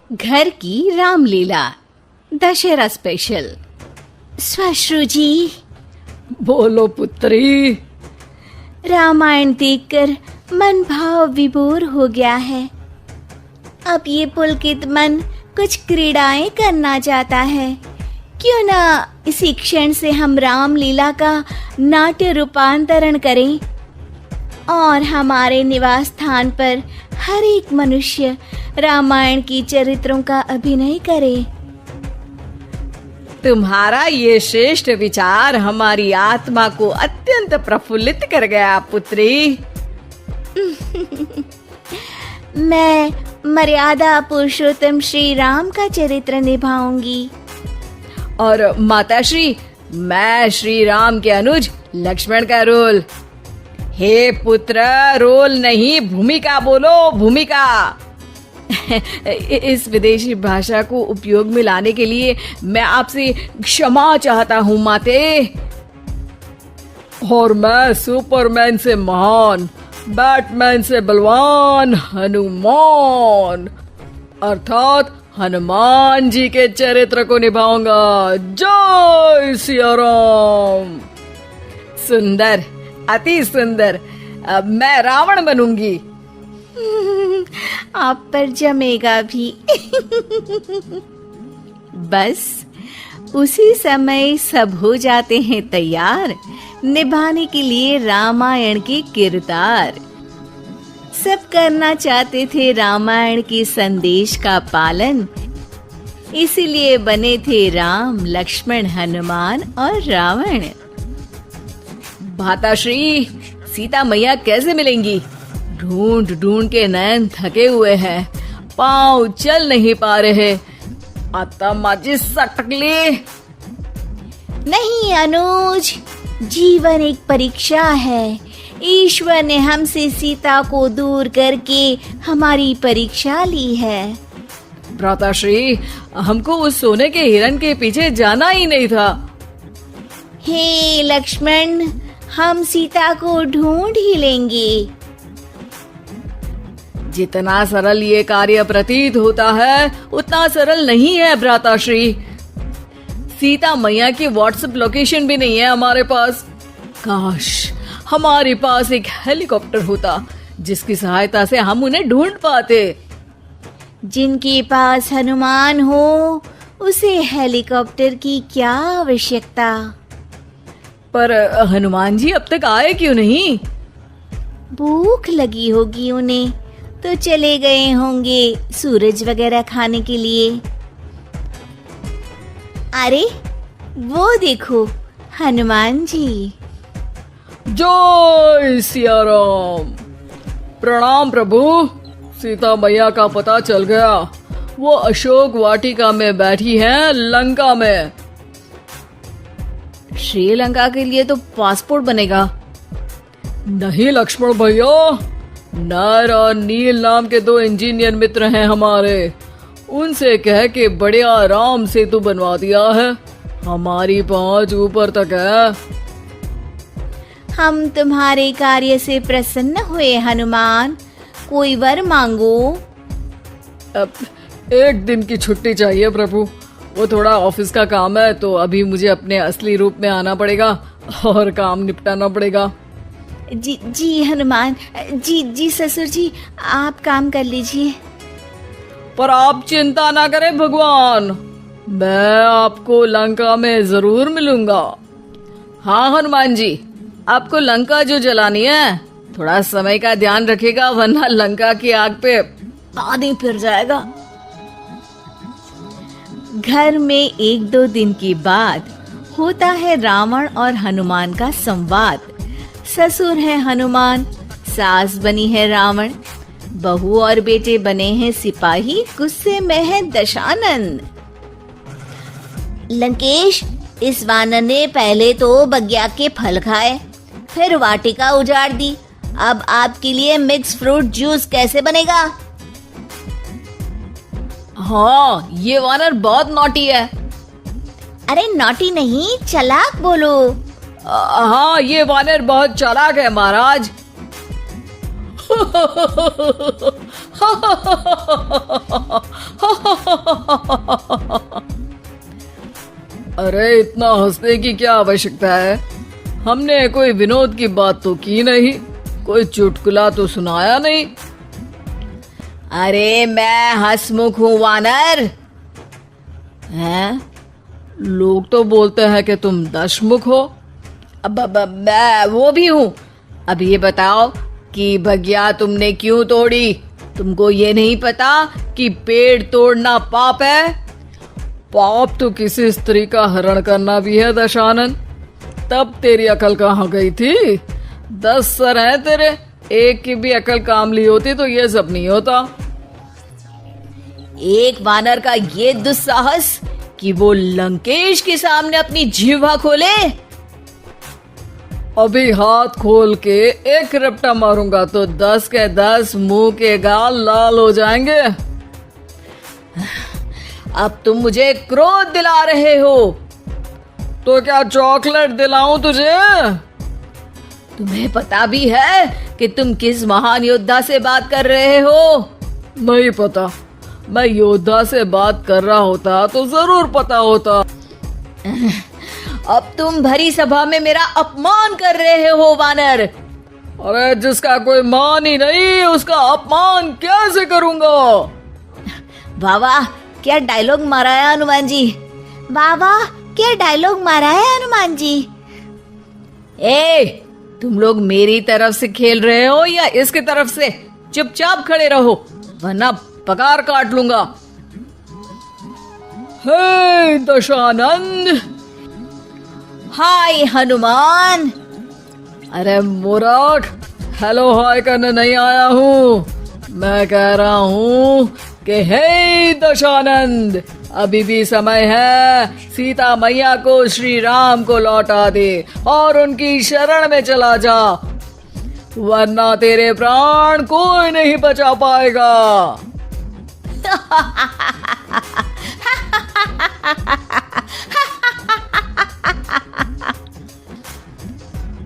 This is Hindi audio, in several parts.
घर की रामलीला दशहरा स्पेशल। श्वश्रु जी, बोलो पुत्री। रामायण देखकर मन भाव विभोर हो गया है। अब ये पुलकित मन कुछ क्रीड़ाएं करना चाहता है। क्यों ना इसी क्षण से हम रामलीला का नाट्य रूपांतरण करें और हमारे निवास स्थान पर हर एक मनुष्य रामायण की चरित्रों का अभिनय करे। तुम्हारा ये श्रेष्ठ विचार हमारी आत्मा को अत्यंत प्रफुल्लित कर गया पुत्री। मैं मर्यादा पुरुषोत्तम श्री राम का चरित्र निभाऊंगी। और माताश्री, मैं श्री राम के अनुज लक्ष्मण का रोल। हे पुत्र, रोल नहीं भूमिका बोलो, भूमिका। इस विदेशी भाषा को उपयोग में लाने के लिए मैं आपसे क्षमा चाहता हूँ माते। और मैं सुपरमैन से महान, बैटमैन से बलवान हनुमान अर्थात हनुमान जी के चरित्र को निभाऊंगा। जय सिया राम। सुंदर, अति सुंदर। अब मैं रावण बनूंगी। आप पर जमेगा भी। बस उसी समय सब हो जाते हैं तैयार निभाने के लिए रामायण के किरदार। सब करना चाहते थे रामायण के संदेश का पालन, इसीलिए बने थे राम, लक्ष्मण, हनुमान और रावण। माताश्री, सीता मैया कैसे मिलेंगी? ढूंढ ढूंढ के नयन थके हुए हैं, पाँव चल नहीं पा रहे। आता माजी सटकली। नहीं अनुज, जीवन एक परीक्षा है। ईश्वर ने हमसे सीता को दूर करके हमारी परीक्षा ली है। भ्राताश्री, हमको उस सोने के हिरण के पीछे जाना ही नहीं था। हे लक्ष्मण, हम सीता को ढूंढ ही लेंगे। जितना सरल ये कार्य प्रतीत होता है उतना सरल नहीं है भ्राताश्री। सीता मैया की व्हाट्सएप लोकेशन भी नहीं है हमारे पास। काश हमारे पास एक हेलीकॉप्टर होता जिसकी सहायता से हम उन्हें ढूंढ पाते। जिनके पास हनुमान हो उसे हेलीकॉप्टर की क्या आवश्यकता। पर हनुमान जी अब तक आए क्यों नहीं? भूख लगी होगी उन्हें, तो चले गए होंगे सूरज वगैरह खाने के लिए। अरे वो देखो हनुमान जी। जय सिया राम। प्रणाम प्रभु। सीता मैया का पता चल गया। वो अशोक वाटिका में बैठी हैं लंका में। श्रीलंका के लिए तो पासपोर्ट बनेगा। नहीं लक्ष्मण भैया, नर और नील नाम के दो इंजीनियर मित्र हैं हमारे। उनसे कह के बड़े आराम सेतु बनवा दिया है। हमारी पहुंच ऊपर तक है। हम तुम्हारे कार्य से प्रसन्न हुए हनुमान, कोई वर मांगो। अब एक दिन की छुट्टी चाहिए प्रभु। वो थोड़ा ऑफिस का काम है, तो अभी मुझे अपने असली रूप में आना पड़ेगा और काम निपटाना पड़ेगा। जी हनुमान जी ससुर जी, आप काम कर लीजिए। पर आप चिंता ना करें भगवान, मैं आपको लंका में जरूर मिलूंगा। हाँ हनुमान जी, आपको लंका जो जलानी है थोड़ा समय का ध्यान रखिएगा, वरना लंका की आग पे पानी फिर जाएगा। घर में एक दो दिन के बाद होता है रावण और हनुमान का संवाद। ससुर है हनुमान, सास बनी है रावण, बहू और बेटे बने हैं सिपाही, गुस्से में है दशानन। लंकेश, इस वानर ने पहले तो बग्या के फल खाए, फिर वाटिका उजाड़ दी। अब आपके लिए मिक्स फ्रूट जूस कैसे बनेगा? हाँ, ये वानर बहुत नॉटी है। अरे नॉटी नहीं, चालाक बोलो। हाँ, ये वानर बहुत चालाक है महाराज। अरे इतना हंसने की क्या आवश्यकता है? हमने कोई विनोद की बात तो की नहीं, कोई चुटकुला तो सुनाया नहीं। अरे मैं हंसमुख हूँ वानर। हैं? लोग तो बोलते हैं कि तुम दशमुख हो। अब मैं वो भी हूँ। अब ये बताओ कि बगिया तुमने क्यों तोड़ी? तुमको ये नहीं पता कि पेड़ तोड़ना पाप है? पाप तो किसी स्त्री का हरण करना भी है दशानन। तब तेरी अकल कहाँ गई थी? 10 सर हैं तेरे, एक की भी अकल काम ली होती तो ये सब नहीं होता। एक वानर का ये दुस्साहस कि वो लंकेश के सामने अपनी जीवा खोले। अभी हाथ खोल के एक रपटा मारूंगा तो 10 के 10 मुंह के गाल लाल हो जाएंगे। अब तुम मुझे क्रोध दिला रहे हो। तो क्या चॉकलेट दिलाऊं तुझे? तुम्हें पता भी है कि तुम किस महान योद्धा से बात कर रहे हो? नहीं पता। मैं योद्धा से बात कर रहा होता तो जरूर पता होता। अब तुम भरी सभा में मेरा अपमान कर रहे हो वानर। अरे जिसका कोई मान ही नहीं उसका अपमान कैसे करूंगा? वाह वाह, क्या डायलॉग मारा है हनुमान जी। वाह वाह, क्या डायलॉग मारा है हनुमान जी। ए, तुम लोग मेरी तरफ से खेल रहे हो या इसकी तरफ से? चुपचाप खड़े रहो वरना पगार काट लूंगा। हे दशानंद। हाय हनुमान। अरे मूर्ख, हेलो हाय करने नहीं आया हूँ। मैं कह रहा हूँ कि हे दशानंद, अभी भी समय है। सीता मैया को श्री राम को लौटा दे और उनकी शरण में चला जा, वरना तेरे प्राण कोई नहीं बचा पाएगा।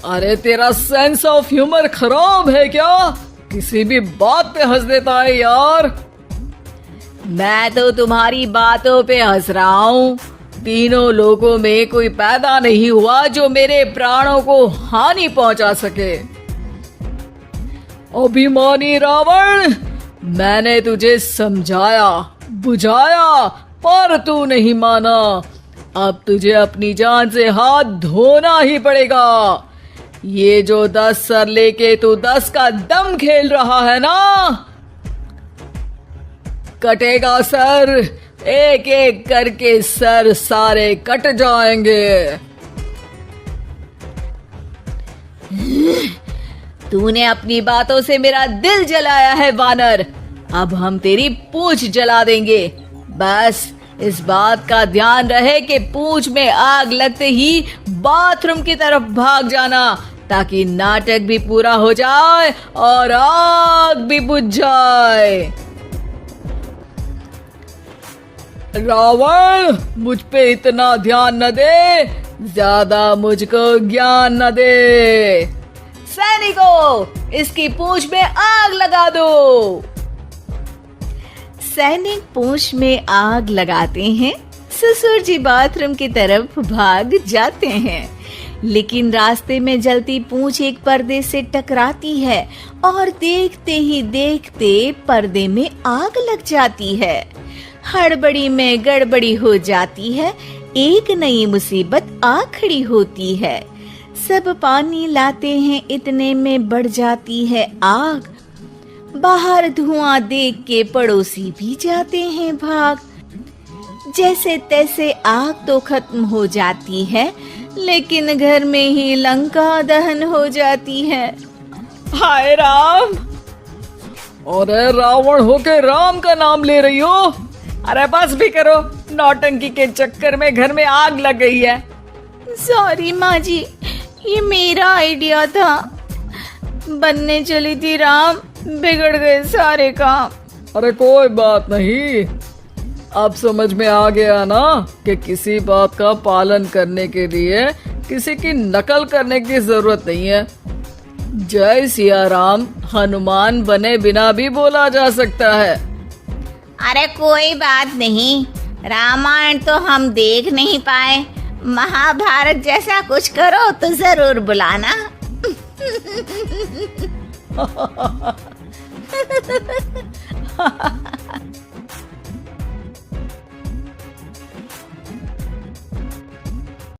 अरे तेरा सेंस ऑफ ह्यूमर खराब है क्या? किसी भी बात पे हंस देता है यार। मैं तो तुम्हारी बातों पे हंस रहा हूँ। तीनों लोगों में कोई पैदा नहीं हुआ जो मेरे प्राणों को हानि पहुंचा सके। अभिमानी रावण, मैंने तुझे समझाया बुझाया पर तू नहीं माना। अब तुझे अपनी जान से हाथ धोना ही पड़ेगा। ये जो 10 सर लेके तू 10 का दम खेल रहा है ना, कटेगा सर। एक एक करके सर सारे कट जाएंगे। तूने अपनी बातों से मेरा दिल जलाया है वानर। अब हम तेरी पूंछ जला देंगे। बस इस बात का ध्यान रहे कि पूंछ में आग लगते ही बाथरूम की तरफ भाग जाना, ताकि नाटक भी पूरा हो जाए और आग भी बुझ जाए। रावण, मुझ पे इतना ध्यान न दे, ज्यादा मुझको ज्ञान न दे। सैनिकों, इसकी पूंछ में आग लगा दो। सैनिक पूंछ में आग लगाते हैं। ससुर जी बाथरूम की तरफ भाग जाते हैं, लेकिन रास्ते में जलती पूंछ एक पर्दे से टकराती है और देखते ही देखते पर्दे में आग लग जाती है। हड़बड़ी में गड़बड़ी हो जाती है। एक नई मुसीबत आ खड़ी होती है। सब पानी लाते हैं, इतने में बढ़ जाती है आग। बाहर धुआं देख के पड़ोसी भी जाते हैं भाग। जैसे तैसे आग तो खत्म हो जाती है, लेकिन घर में ही लंका दहन हो जाती है। हाय राम। अरे रावण होके राम का नाम ले रही हो? अरे बस भी करो, नौटंकी के चक्कर में घर में आग लग गई है। सॉरी माँ जी, ये मेरा आइडिया था। बनने चली थी राम, बिगड़ गए सारे काम। अरे कोई बात नहीं, अब समझ में आ गया ना कि किसी बात का पालन करने के लिए किसी की नकल करने की जरूरत नहीं है। जय सिया राम हनुमान बने बिना भी बोला जा सकता है। अरे कोई बात नहीं, रामायण तो हम देख नहीं पाए, महाभारत जैसा कुछ करो तो जरूर बुलाना।